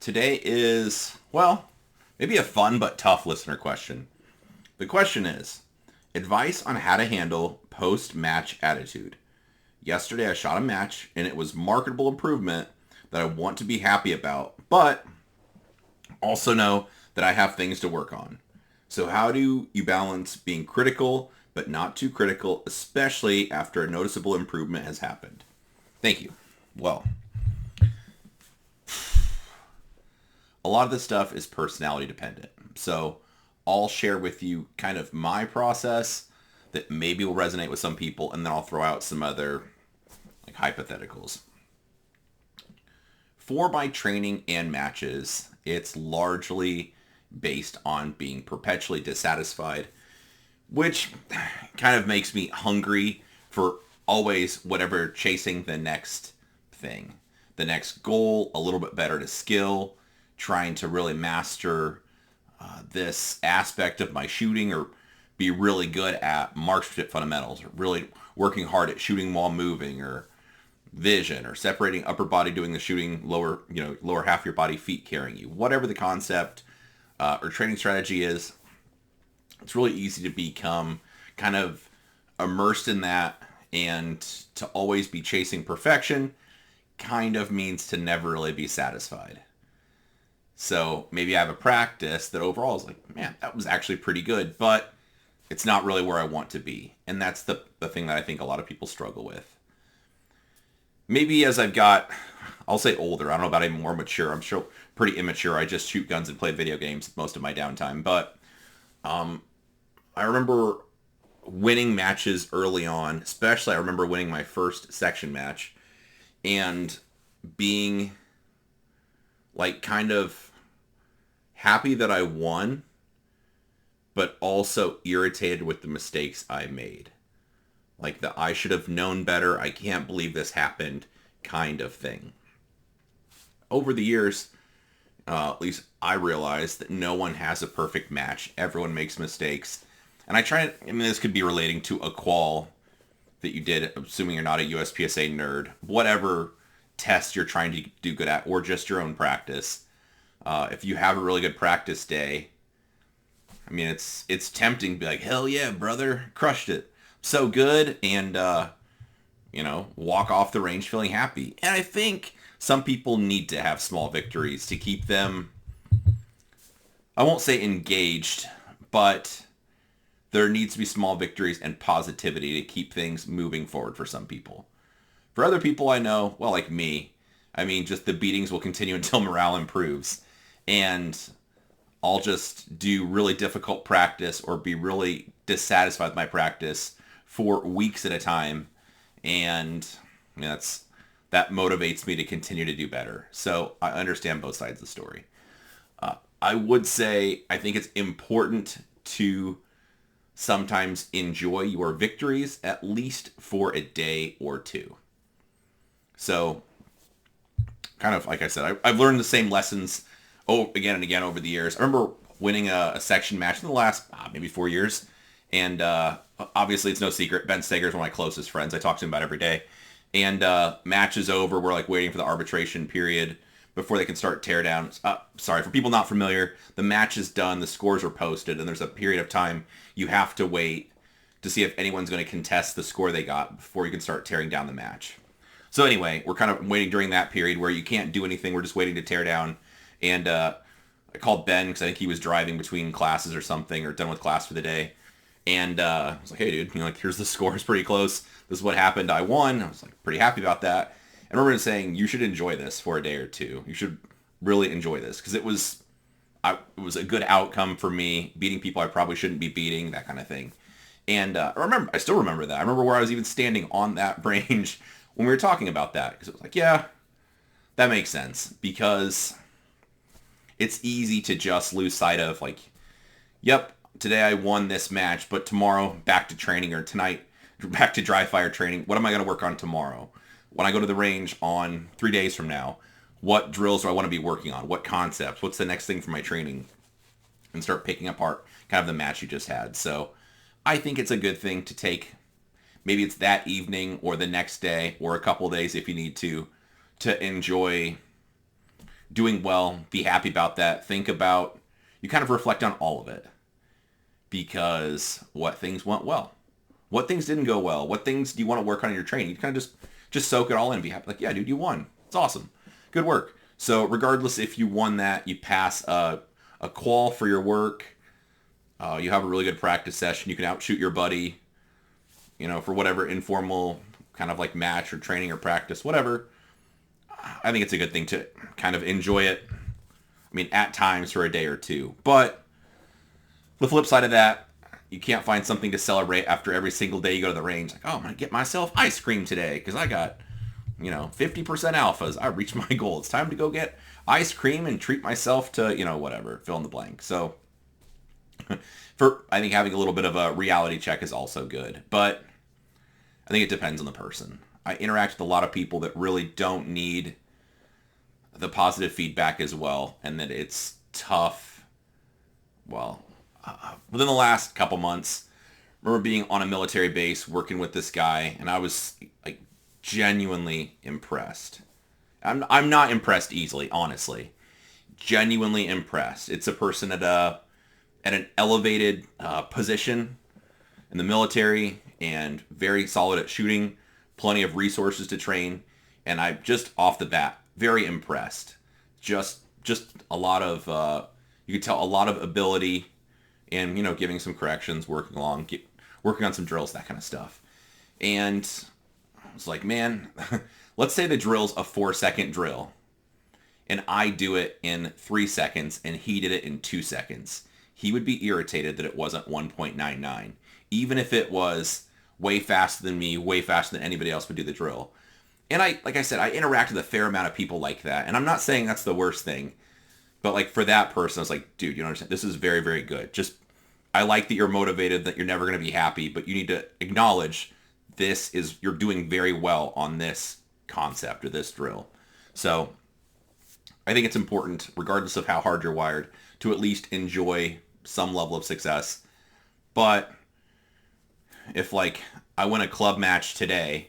Today is, well, maybe a fun but tough listener question. The question is, advice on how to handle post-match attitude. Yesterday I shot a match and it was marketable improvement that I want to be happy about, but also know that I have things to work on. So how do you balance being critical but not too critical, especially after a noticeable improvement has happened? Thank you. Well, a lot of this stuff is personality dependent. So I'll share with you kind of my process that maybe will resonate with some people, and then I'll throw out some other like hypotheticals. For my training and matches, it's largely based on being perpetually dissatisfied, which kind of makes me hungry for always whatever chasing the next thing, the next goal, a little bit better to skill, trying to really master this aspect of my shooting or be really good at marksmanship fundamentals or really working hard at shooting while moving or vision or separating upper body doing the shooting, lower half of your body, feet carrying you. Whatever the concept or training strategy is, it's really easy to become kind of immersed in that, and to always be chasing perfection kind of means to never really be satisfied. So maybe I have a practice that overall is like, man, that was actually pretty good, but it's not really where I want to be. And that's the thing that I think a lot of people struggle with. Maybe as I've got, I'll say older, I don't know about even more mature. I'm sure pretty immature. I just shoot guns and play video games most of my downtime. But I remember winning matches early on, especially I remember winning my first section match and being like kind of happy that I won, but also irritated with the mistakes I made. Like the I should have known better, I can't believe this happened kind of thing. Over the years, at least I realized that no one has a perfect match. Everyone makes mistakes. And this could be relating to a qual that you did, assuming you're not a USPSA nerd, whatever test you're trying to do good at, or just your own practice. If you have a really good practice day, I mean, it's tempting to be like, hell yeah, brother, crushed it. So good, and, walk off the range feeling happy. And I think some people need to have small victories to keep them, I won't say engaged, but there needs to be small victories and positivity to keep things moving forward for some people. For other people I know, well, like me, I mean, just the beatings will continue until morale improves. And I'll just do really difficult practice or be really dissatisfied with my practice for weeks at a time. And that motivates me to continue to do better. So I understand both sides of the story. I would say I think it's important to sometimes enjoy your victories, at least for a day or two. So, kind of like I said, I've learned the same lessons again and again over the years. I remember winning a section match in the last maybe 4 years. And obviously it's no secret, Ben Sager is one of my closest friends. I talk to him about every day. And match is over. We're like waiting for the arbitration period before they can start teardowns. Sorry, for people not familiar, the match is done, the scores are posted, and there's a period of time you have to wait to see if anyone's going to contest the score they got before you can start tearing down the match. So anyway, we're kind of waiting during that period where you can't do anything. We're just waiting to tear down. And I called Ben because I think he was driving between classes or something, or done with class for the day. And I was like, hey, dude, here's the score. It's pretty close. This is what happened. I won. I was like pretty happy about that. And I remember saying, you should enjoy this for a day or two. You should really enjoy this because it was a good outcome for me, beating people I probably shouldn't be beating, that kind of thing. And I still remember that. I remember where I was even standing on that range when we were talking about that, because it was like, yeah, that makes sense, because it's easy to just lose sight of like, yep, today I won this match, but tomorrow back to training, or tonight back to dry fire training. What am I going to work on tomorrow? When I go to the range on 3 days from now, what drills do I want to be working on? What concepts? What's the next thing for my training? And start picking apart kind of the match you just had. So I think it's a good thing to take, maybe it's that evening or the next day or a couple days if you need to enjoy doing well, be happy about that. Think about, you kind of reflect on all of it. Because what things went well? What things didn't go well? What things do you want to work on in your training? You kind of just soak it all in and be happy. Like, yeah, dude, you won. It's awesome. Good work. So regardless if you won that, you pass a qual for your work, you have a really good practice session, you can outshoot your buddy, for whatever informal kind of like match or training or practice, whatever. I think it's a good thing to kind of enjoy it. I mean, at times for a day or two. But the flip side of that, you can't find something to celebrate after every single day you go to the range. Like, oh, I'm going to get myself ice cream today because I got, 50% alphas. I reached my goal. It's time to go get ice cream and treat myself to, whatever, fill in the blank. So I think having a little bit of a reality check is also good. But I think it depends on the person. I interact with a lot of people that really don't need the positive feedback as well, and that it's tough. Well, within the last couple months, I remember being on a military base working with this guy, and I was like genuinely impressed. I'm not impressed easily, honestly. Genuinely impressed. It's a person at an elevated position in the military and very solid at shooting, plenty of resources to train, and I just off the bat very impressed. Just a lot of you could tell a lot of ability. And, giving some corrections, working on some drills, that kind of stuff. And I was like, man, let's say the drill's a 4-second drill. And I do it in 3 seconds, and he did it in 2 seconds. He would be irritated that it wasn't 1.99. Even if it was way faster than me, way faster than anybody else would do the drill. And like I said, I interact with a fair amount of people like that. And I'm not saying that's the worst thing. But like for that person, I was like, dude, you don't understand. This is very, very good. I like that you're motivated, that you're never going to be happy, but you need to acknowledge you're doing very well on this concept or this drill. So I think it's important, regardless of how hard you're wired, to at least enjoy some level of success. But if like I win a club match today,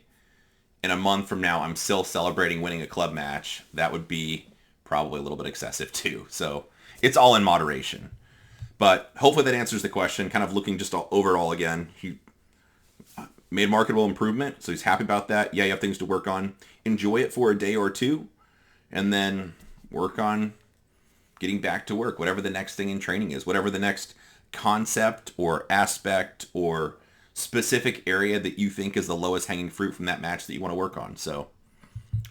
and a month from now I'm still celebrating winning a club match, that would be probably a little bit excessive too. So it's all in moderation. But hopefully that answers the question. Kind of looking just overall again, he made marketable improvement, so he's happy about that. Yeah, you have things to work on. Enjoy it for a day or two, and then work on getting back to work, whatever the next thing in training is, whatever the next concept or aspect or specific area that you think is the lowest hanging fruit from that match that you want to work on. So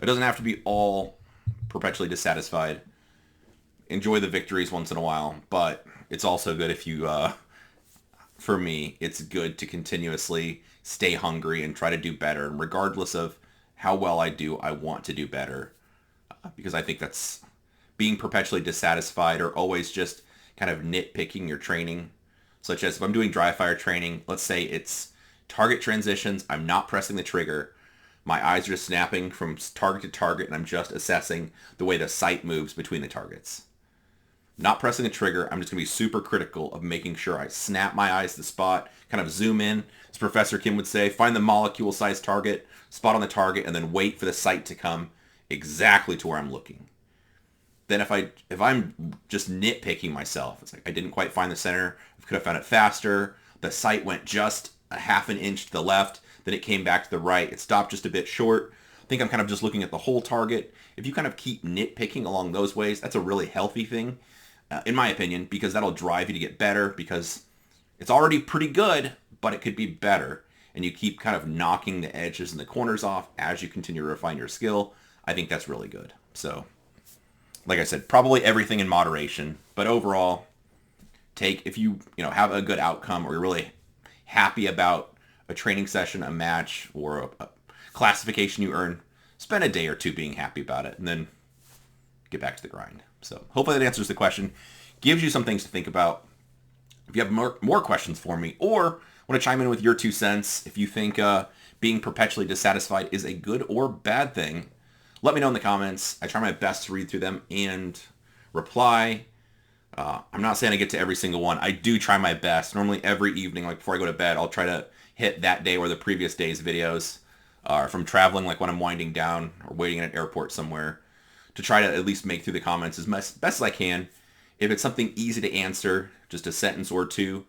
it doesn't have to be all perpetually dissatisfied. Enjoy the victories once in a while, but it's also good if you, for me, it's good to continuously stay hungry and try to do better. And regardless of how well I do, I want to do better, because I think that's being perpetually dissatisfied or always just kind of nitpicking your training. Such as if I'm doing dry fire training, let's say it's target transitions, I'm not pressing the trigger. My eyes are just snapping from target to target, and I'm just assessing the way the sight moves between the targets. Not pressing the trigger, I'm just going to be super critical of making sure I snap my eyes to the spot, kind of zoom in, as Professor Kim would say, find the molecule-sized target, spot on the target, and then wait for the sight to come exactly to where I'm looking. Then if I'm just nitpicking myself, it's like I didn't quite find the center, I could have found it faster, the sight went just a half an inch to the left, then it came back to the right, it stopped just a bit short. I think I'm kind of just looking at the whole target. If you kind of keep nitpicking along those ways, that's a really healthy thing, in my opinion, because that'll drive you to get better, because it's already pretty good, but it could be better. And you keep kind of knocking the edges and the corners off as you continue to refine your skill. I think that's really good. So, like I said, probably everything in moderation, but overall, if you have a good outcome, or you're really happy about a training session, a match, or a classification you earn, spend a day or two being happy about it, and then get back to the grind. So hopefully that answers the question, gives you some things to think about. If you have more questions for me, or want to chime in with your 2 cents, if you think being perpetually dissatisfied is a good or bad thing, let me know in the comments. I try my best to read through them and reply. I'm not saying I get to every single one. I do try my best. Normally every evening, like before I go to bed, I'll try to hit that day or the previous day's videos. If I'm traveling, like when I'm winding down or waiting at an airport somewhere, to try to at least make through the comments as best as I can. If it's something easy to answer, just a sentence or two,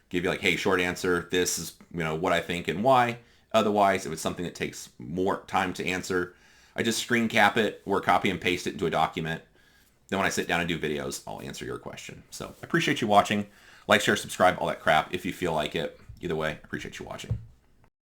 give you like, hey, short answer, this is, what I think and why. Otherwise, if it's something that takes more time to answer, I just screen cap it or copy and paste it into a document. Then when I sit down and do videos, I'll answer your question. So I appreciate you watching. Like, share, subscribe, all that crap if you feel like it. Either way, I appreciate you watching.